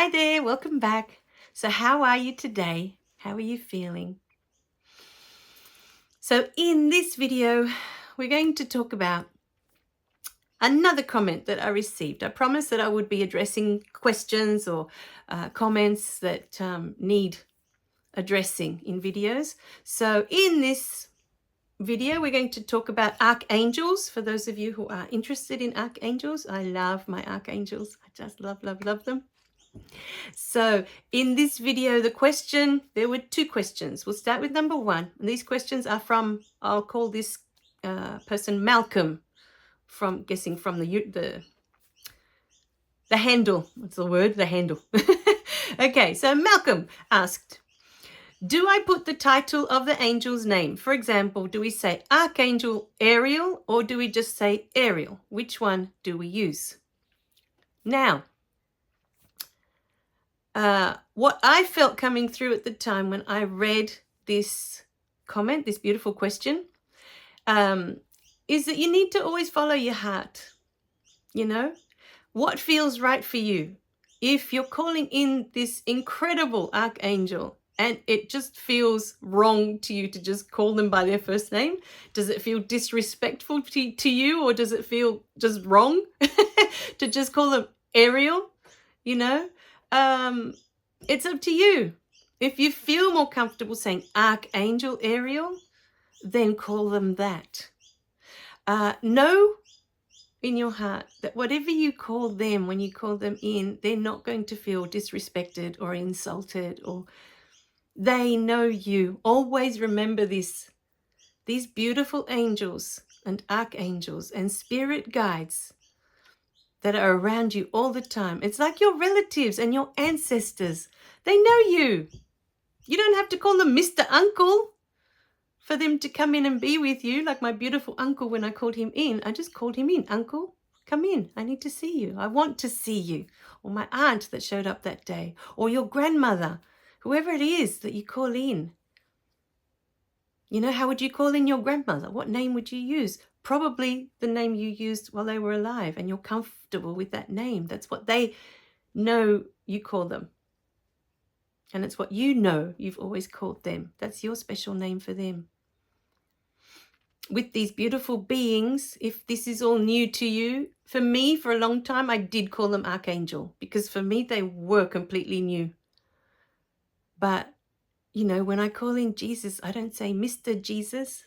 Hi there, welcome back. So how are you today? How are you feeling? So in this video, we're going to talk about another comment that I received. I promised that I would be addressing questions or comments that need addressing in videos. So in this video, we're going to talk about archangels. For those of you who are interested in archangels, I love my archangels. I just love them. So in this video, there were two questions. We'll start with number one. And these questions are from, I'll call this person Malcolm, from the handle. What's the word? The handle. Okay, so Malcolm asked, do I put the title of the angel's name? For example, do we say Archangel Ariel or do we just say Ariel? Which one do we use? Now, what I felt coming through at the time when I read this comment, this beautiful question, is that you need to always follow your heart. You know, what feels right for you? If you're calling in this incredible archangel and it just feels wrong to you to just call them by their first name, does it feel disrespectful to you, or does it feel just wrong to just call them Ariel? You know, it's up to you. If you feel more comfortable saying Archangel Ariel, then call them that. Know in your heart that whatever you call them, when you call them in, they're not going to feel disrespected or insulted, or they know you. Always remember this. These beautiful angels and archangels and spirit guides that are around you all the time. It's like your relatives and your ancestors. They know you. You don't have to call them Mr. Uncle for them to come in and be with you. Like my beautiful uncle, when I called him in, I just called him in. Uncle, come in. I need to see you. I want to see you. Or my aunt that showed up that day. Or your grandmother. Whoever it is that you call in. You know, how would you call in your grandmother? What name would you use? Probably the name you used while they were alive, and you're comfortable with that name. That's what they know you call them. And it's what you know you've always called them. That's your special name for them. With these beautiful beings, if this is all new to you, for me, for a long time, I did call them Archangel, because for me, they were completely new. But, you know, when I call in Jesus, I don't say Mr. Jesus.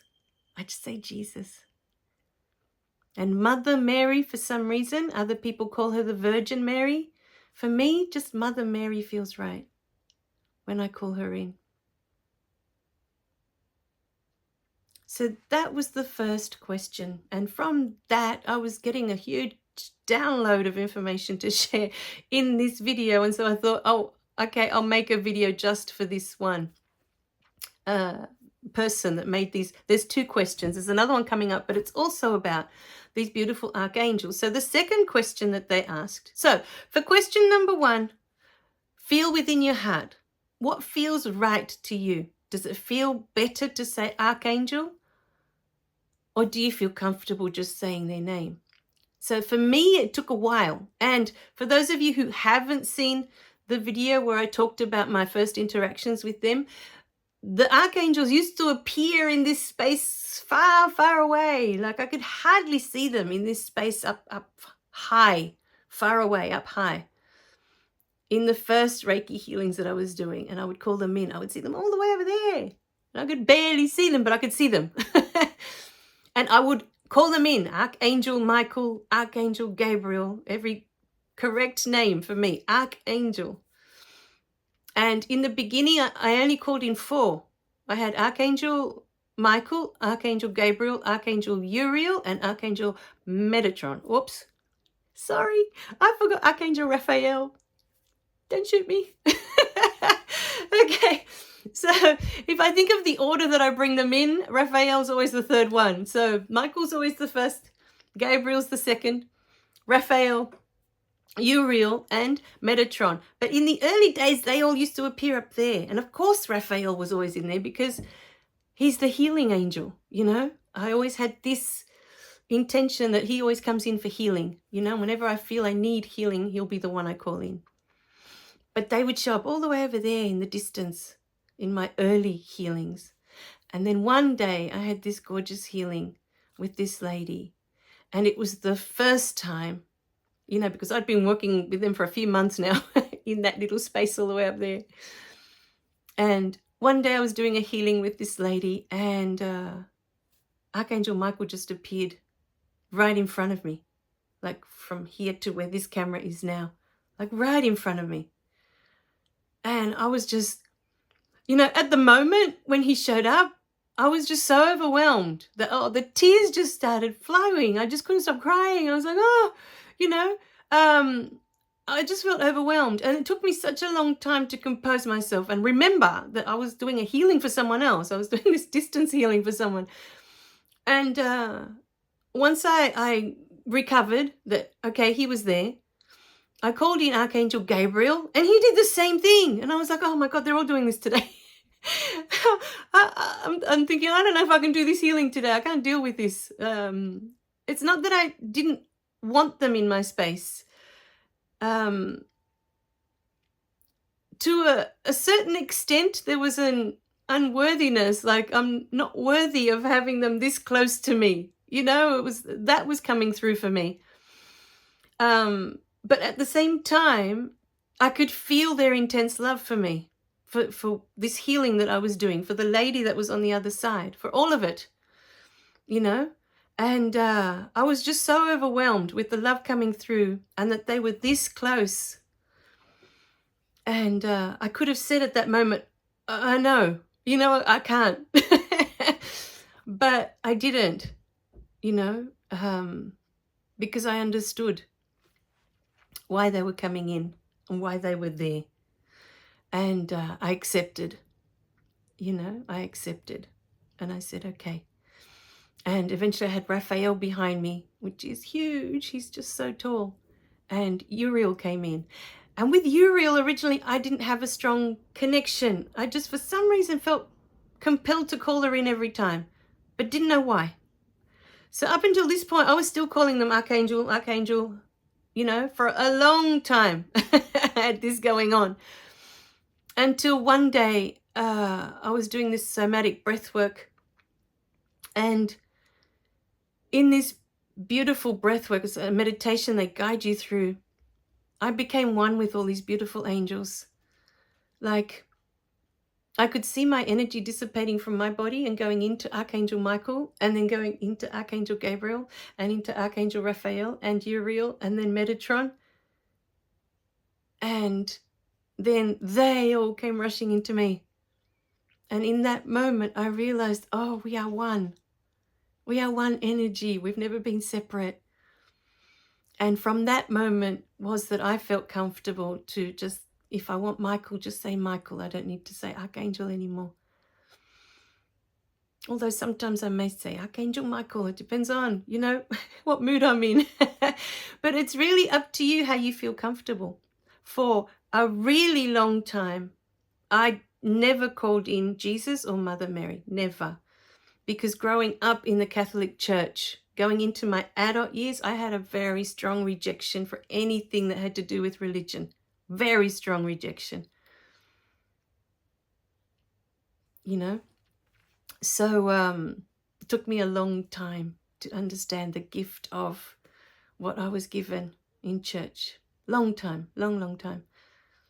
I just say Jesus. And Mother Mary, for some reason, other people call her the Virgin Mary. For me, just Mother Mary feels right when I call her in. So that was the first question. And from that, I was getting a huge download of information to share in this video. And so I thought, oh, okay, I'll make a video just for this one person that made these. There's two questions. There's another one coming up, but it's also about these beautiful archangels. So the second question that they asked. So for question number one, feel within your heart. What feels right to you? Does it feel better to say archangel? Or do you feel comfortable just saying their name? So for me, it took a while. And for those of you who haven't seen the video where I talked about my first interactions with them, the archangels used to appear in this space far, far away. Like I could hardly see them in this space up high, far away, up high. In the first Reiki healings that I was doing, and I would call them in, I would see them all the way over there. And I could barely see them, but I could see them. And I would call them in, Archangel Michael, Archangel Gabriel, every correct name for me, Archangel. And in the beginning, I only called in 4. I had Archangel Michael, Archangel Gabriel, Archangel Uriel, and Archangel Metatron. Whoops. Sorry, I forgot Archangel Raphael. Don't shoot me. Okay. So if I think of the order that I bring them in, Raphael's always the third one. So Michael's always the first, Gabriel's the second, Raphael, Uriel, and Metatron. But in the early days, they all used to appear up there. And of course, Raphael was always in there because he's the healing angel, you know. I always had this intention that he always comes in for healing. You know, whenever I feel I need healing, he'll be the one I call in. But they would show up all the way over there in the distance in my early healings. And then one day I had this gorgeous healing with this lady. And it was the first time, you know, because I'd been working with them for a few months now in that little space all the way up there. And one day I was doing a healing with this lady, and Archangel Michael just appeared right in front of me, like from here to where this camera is now, like right in front of me. And I was just, you know, at the moment when he showed up, I was just so overwhelmed that the tears just started flowing. I just couldn't stop crying. I was like, oh, you know, I just felt overwhelmed. And it took me such a long time to compose myself and remember that I was doing a healing for someone else. I was doing this distance healing for someone. And once I recovered that, okay, he was there, I called in Archangel Gabriel, and he did the same thing. And I was like, oh my God, they're all doing this today. I'm thinking, I don't know if I can do this healing today. I can't deal with this. It's not that I didn't want them in my space. To a certain extent, there was an unworthiness, like I'm not worthy of having them this close to me. You know, that was coming through for me. But at the same time, I could feel their intense love for me, for this healing that I was doing, for the lady that was on the other side, for all of it, you know. And I was just so overwhelmed with the love coming through, and that they were this close. And I could have said at that moment, I know, you know, I can't. But I didn't, you know, because I understood why they were coming in and why they were there. And I accepted, you know, I accepted. And I said, okay. And eventually I had Raphael behind me, which is huge. He's just so tall. And Uriel came in. And with Uriel, originally, I didn't have a strong connection. I just, for some reason, felt compelled to call her in every time, but didn't know why. So up until this point, I was still calling them Archangel, Archangel, you know, for a long time. I had this going on. Until one day, I was doing this somatic breath work. And in this beautiful breath work, it's a meditation they guide you through, I became one with all these beautiful angels. Like, I could see my energy dissipating from my body and going into Archangel Michael, and then going into Archangel Gabriel, and into Archangel Raphael, and Uriel, and then Metatron. And then they all came rushing into me. And in that moment, I realized, oh, we are one. We are one energy. We've never been separate. And from that moment was that I felt comfortable to just, if I want Michael, just say Michael. I don't need to say Archangel anymore. Although sometimes I may say Archangel Michael. It depends on, you know, what mood I'm in. But it's really up to you how you feel comfortable. For a really long time, I never called in Jesus or Mother Mary. Never. Because growing up in the Catholic Church, going into my adult years, I had a very strong rejection for anything that had to do with religion. Very strong rejection. You know? So it took me a long time to understand the gift of what I was given in church. Long time, long time.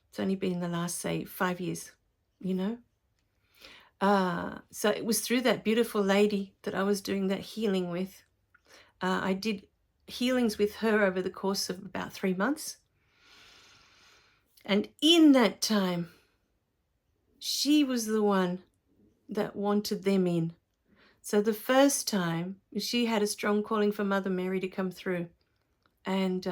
It's only been the last, say, 5 years, you know? So it was through that beautiful lady that I was doing that healing with. I did healings with her over the course of about 3 months. And in that time, she was the one that wanted them in. So the first time, she had a strong calling for Mother Mary to come through. And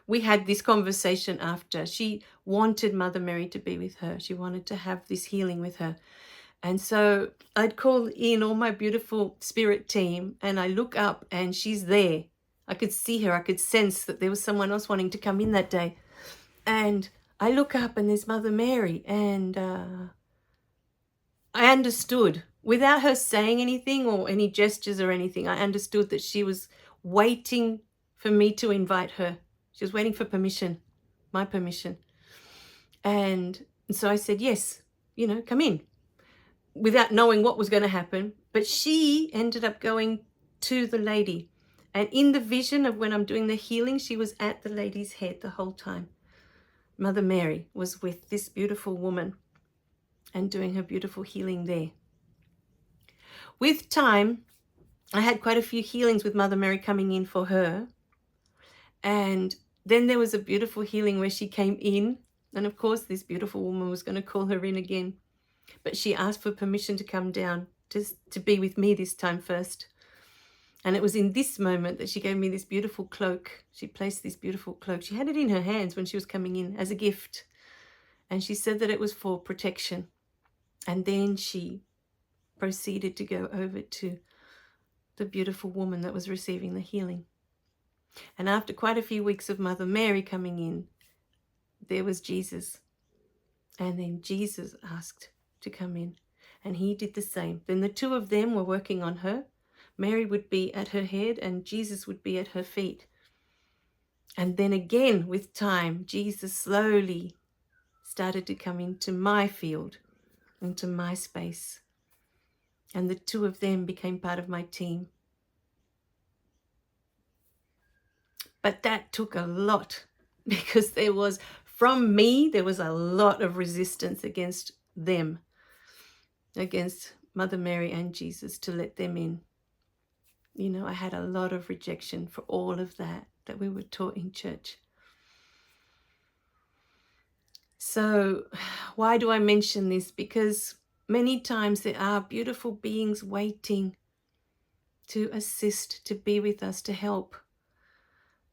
we had this conversation after. She wanted Mother Mary to be with her. She wanted to have this healing with her. And so I'd call in all my beautiful spirit team, and I look up and she's there. I could see her. I could sense that there was someone else wanting to come in that day. And I look up and there's Mother Mary. And I understood, without her saying anything or any gestures or anything, I understood that she was waiting for me to invite her. She was waiting for permission, my permission. And so I said, yes, come in, without knowing what was going to happen. But she ended up going to the lady. And in the vision of when I'm doing the healing, she was at the lady's head the whole time. Mother Mary was with this beautiful woman and doing her beautiful healing there. With time, I had quite a few healings with Mother Mary coming in for her. And then there was a beautiful healing where she came in. And of course, this beautiful woman was going to call her in again. But she asked for permission to come down to be with me this time first. And it was in this moment that she gave me this beautiful cloak. She placed this beautiful cloak. She had it in her hands when she was coming in as a gift. And she said that it was for protection. And then she proceeded to go over to the beautiful woman that was receiving the healing. And after quite a few weeks of Mother Mary coming in, there was Jesus. And then Jesus asked to come in. And he did the same. Then the two of them were working on her. Mary would be at her head and Jesus would be at her feet. And then again, with time, Jesus slowly started to come into my field, into my space. And the two of them became part of my team. But that took a lot, because from me, there was a lot of resistance against them, against Mother Mary and Jesus, to let them in. I had a lot of rejection for all of that we were taught in church. So why do I mention this? Because many times there are beautiful beings waiting to assist, to be with us, to help,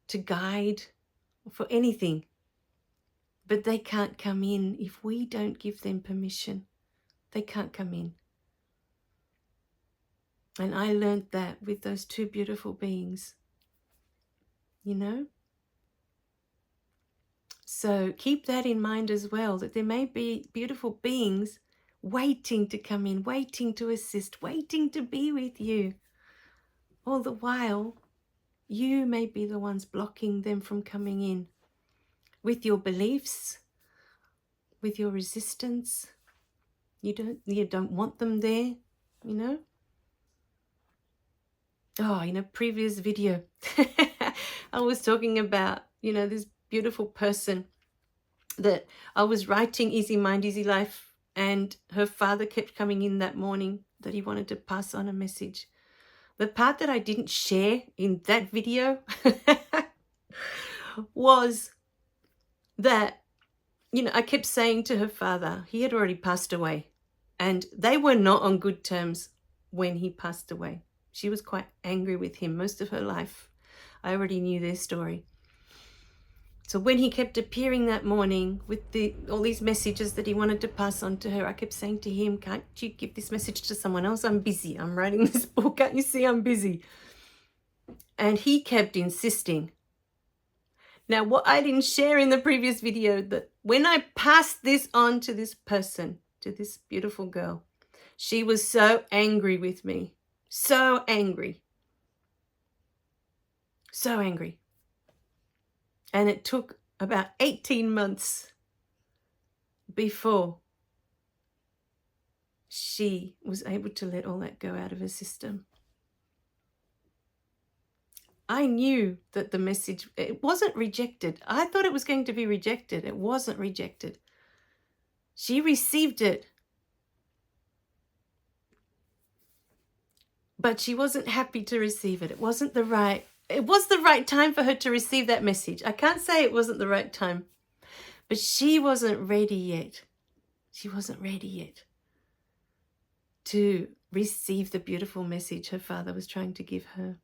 to guide, for anything. But they can't come in if we don't give them permission. They can't come in. And I learned that with those two beautiful beings. So keep that in mind as well, that there may be beautiful beings waiting to come in, waiting to assist, waiting to be with you. All the while, you may be the ones blocking them from coming in with your beliefs, with your resistance. You don't want them there, Oh, in a previous video, I was talking about, this beautiful person that I was writing Easy Mind, Easy Life, and her father kept coming in that morning that he wanted to pass on a message. The part that I didn't share in that video was that, I kept saying to her father, he had already passed away, and they were not on good terms when he passed away. She was quite angry with him most of her life. I already knew their story. So when he kept appearing that morning with all these messages that he wanted to pass on to her, I kept saying to him, can't you give this message to someone else? I'm busy. I'm writing this book. Can't you see I'm busy? And he kept insisting. Now, what I didn't share in the previous video, that when I passed this on to this person, to this beautiful girl, she was so angry with me. So angry. So angry. And it took about 18 months before she was able to let all that go out of her system. I knew that the message, it wasn't rejected. I thought it was going to be rejected. It wasn't rejected. She received it. But she wasn't happy to receive it. It was the right time for her to receive that message. I can't say it wasn't the right time, but she wasn't ready yet. She wasn't ready yet to receive the beautiful message her father was trying to give her.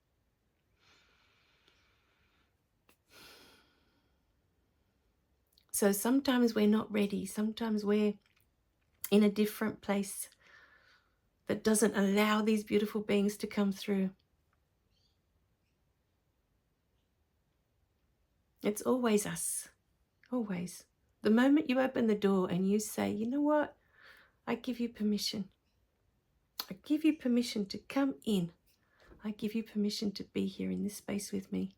So sometimes we're not ready. Sometimes we're in a different place that doesn't allow these beautiful beings to come through. It's always us. Always. The moment you open the door and you say, you know what? I give you permission. I give you permission to come in. I give you permission to be here in this space with me.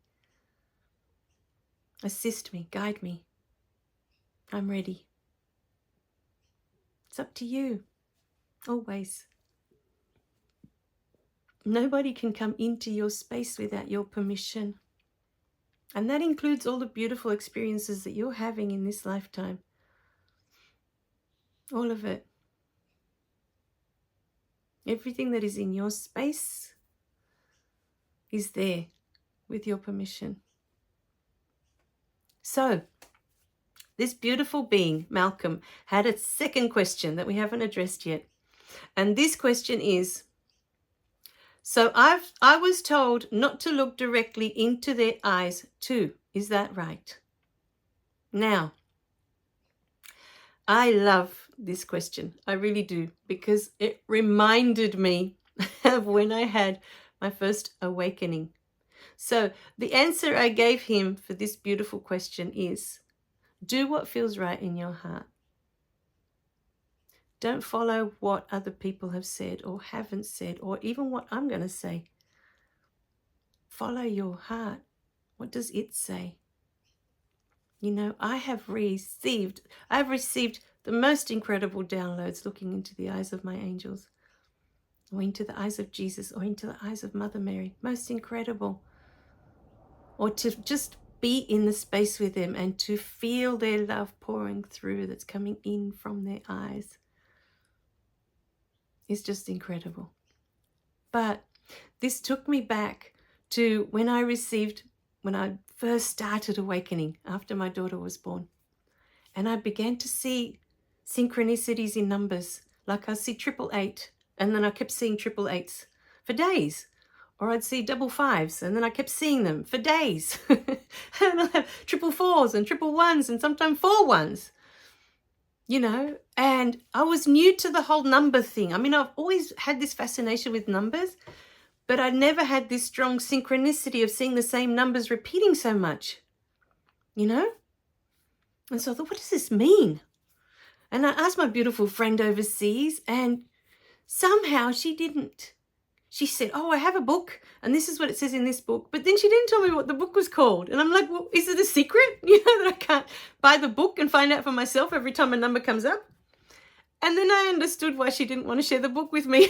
Assist me, guide me. I'm ready. It's up to you, always. Nobody can come into your space without your permission. And that includes all the beautiful experiences that you're having in this lifetime. All of it. Everything that is in your space is there with your permission. So, this beautiful being, Malcolm, had a second question that we haven't addressed yet. And this question is, so I was told not to look directly into their eyes too. Is that right? Now, I love this question. I really do, because it reminded me of when I had my first awakening. So the answer I gave him for this beautiful question is, do what feels right in your heart. Don't follow what other people have said or haven't said, or even what I'm going to say. Follow your heart. What does it say? You know, I've received the most incredible downloads looking into the eyes of my angels, or into the eyes of Jesus, or into the eyes of Mother Mary. Most incredible. Or to just be in the space with them and to feel their love pouring through that's coming in from their eyes. Is just incredible. But this took me back to when I first started awakening after my daughter was born. And I began to see synchronicities in numbers. Like I'd see 888, and then I kept seeing 888s for days. Or I'd see 55s, and then I kept seeing them for days. And I'll have 444s and 111s and sometimes 41s. You know, and I was new to the whole number thing. I mean, I've always had this fascination with numbers, but I never had this strong synchronicity of seeing the same numbers repeating so much, you know? And so I thought, what does this mean? And I asked my beautiful friend overseas, and somehow she didn't. She said, oh, I have a book, and this is what it says in this book. But then she didn't tell me what the book was called. And I'm like, well, is it a secret? You know, that I can't buy the book and find out for myself every time a number comes up? And then I understood why she didn't want to share the book with me.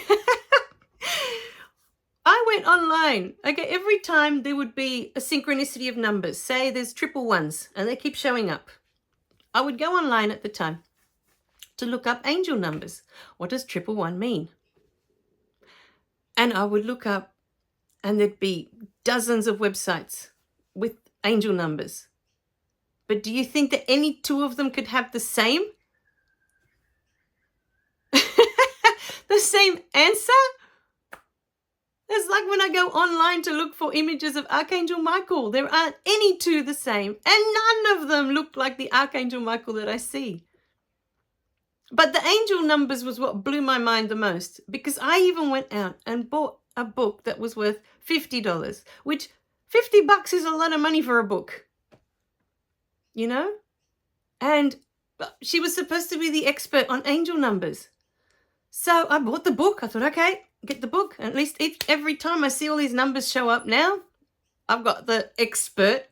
I went online. Okay, every time there would be a synchronicity of numbers, say there's 111s, and they keep showing up. I would go online at the time to look up angel numbers. What does 111 mean? And I would look up, and there'd be dozens of websites with angel numbers. But do you think that any two of them could have the same? The same answer? It's like when I go online to look for images of Archangel Michael. There aren't any two the same, and none of them look like the Archangel Michael that I see. But the angel numbers was what blew my mind the most, because I even went out and bought a book that was worth $50, which $50 is a lot of money for a book, you know? And she was supposed to be the expert on angel numbers. So I bought the book. I thought, okay, get the book. And at least every time I see all these numbers show up now, I've got the expert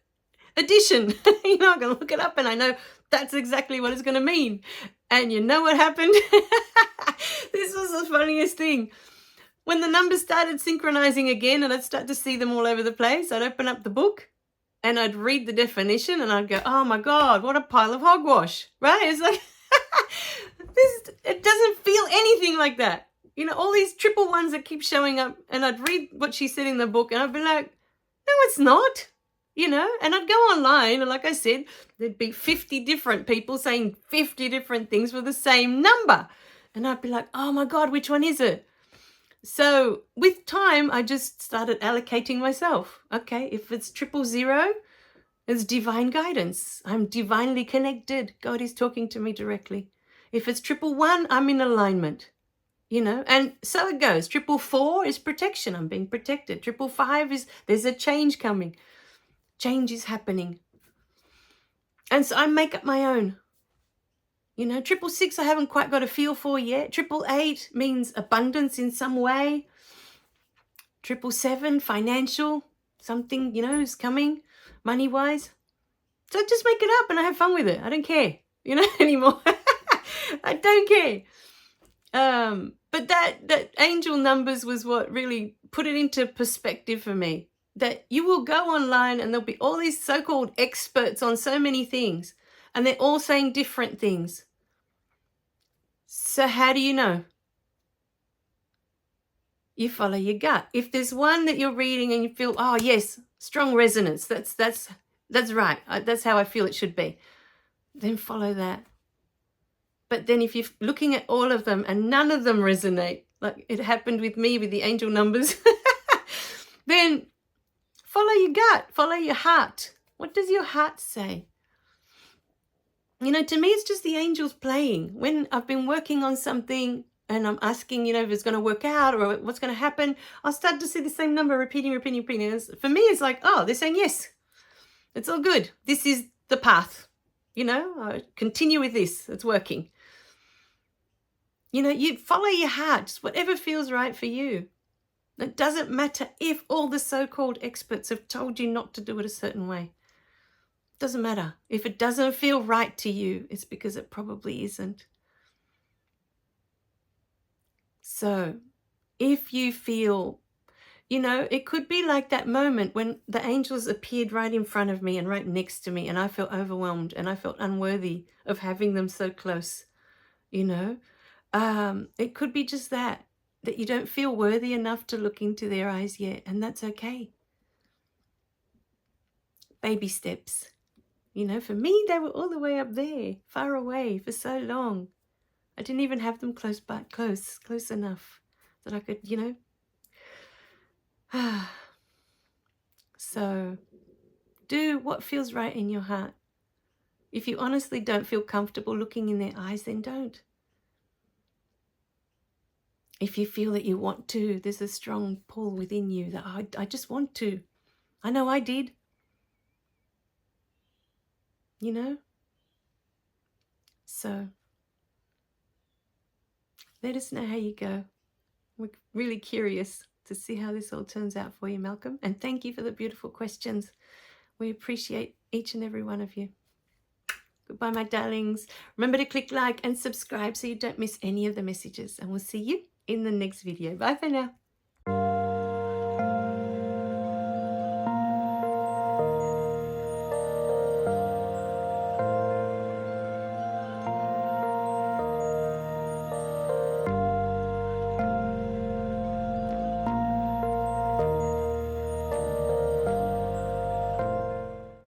edition. You know, I can look it up and I know that's exactly what it's going to mean. And you know what happened? This was the funniest thing. When the numbers started synchronizing again and I'd start to see them all over the place, I'd open up the book and I'd read the definition and I'd go, oh my God, what a pile of hogwash, right? It's like, it doesn't feel anything like that. You know, all these 111s that keep showing up, and I'd read what she said in the book and I'd be like, no, it's not. You know, and I'd go online and like I said, there'd be 50 different people saying 50 different things with the same number. And I'd be like, oh my God, which one is it? So with time, I just started allocating myself. Okay, if it's 000, it's divine guidance. I'm divinely connected. God is talking to me directly. If it's 111, I'm in alignment. You know, and so it goes. 444 is protection. I'm being protected. 555 is there's a change coming. Change is happening. And so I make up my own. You know, 666 I haven't quite got a feel for yet. 888 means abundance in some way. 777, financial, something, you know, is coming money-wise. So I just make it up and I have fun with it. I don't care, you know, anymore. I don't care. But that angel numbers was what really put it into perspective for me. That you will go online and there'll be all these so-called experts on so many things, and they're all saying different things. So how do you know? You follow your gut. If there's one that you're reading and you feel, oh yes, strong resonance, that's right, that's how I feel it should be, then follow that. But then if you're looking at all of them and none of them resonate, like it happened with me with the angel numbers, then follow your gut, follow your heart. What does your heart say? You know, to me, it's just the angels playing. When I've been working on something and I'm asking, you know, if it's going to work out or what's going to happen, I'll start to see the same number repeating. And for me, it's like, oh, they're saying yes. It's all good. This is the path. You know, continue with this. It's working. You know, you follow your heart, just whatever feels right for you. It doesn't matter if all the so-called experts have told you not to do it a certain way. It doesn't matter. If it doesn't feel right to you, it's because it probably isn't. So if you feel, you know, it could be like that moment when the angels appeared right in front of me and right next to me, and I felt overwhelmed and I felt unworthy of having them so close, you know. It could be just that you don't feel worthy enough to look into their eyes yet, and that's okay. Baby steps. You know, for me, they were all the way up there, far away for so long. I didn't even have them close enough that I could, you know. So do what feels right in your heart. If you honestly don't feel comfortable looking in their eyes, then don't. If you feel that you want to, there's a strong pull within you that I just want to. I know I did. You know? So let us know how you go. We're really curious to see how this all turns out for you, Malcolm. And thank you for the beautiful questions. We appreciate each and every one of you. Goodbye, my darlings. Remember to click like and subscribe so you don't miss any of the messages. And we'll see you in the next video. Bye for now.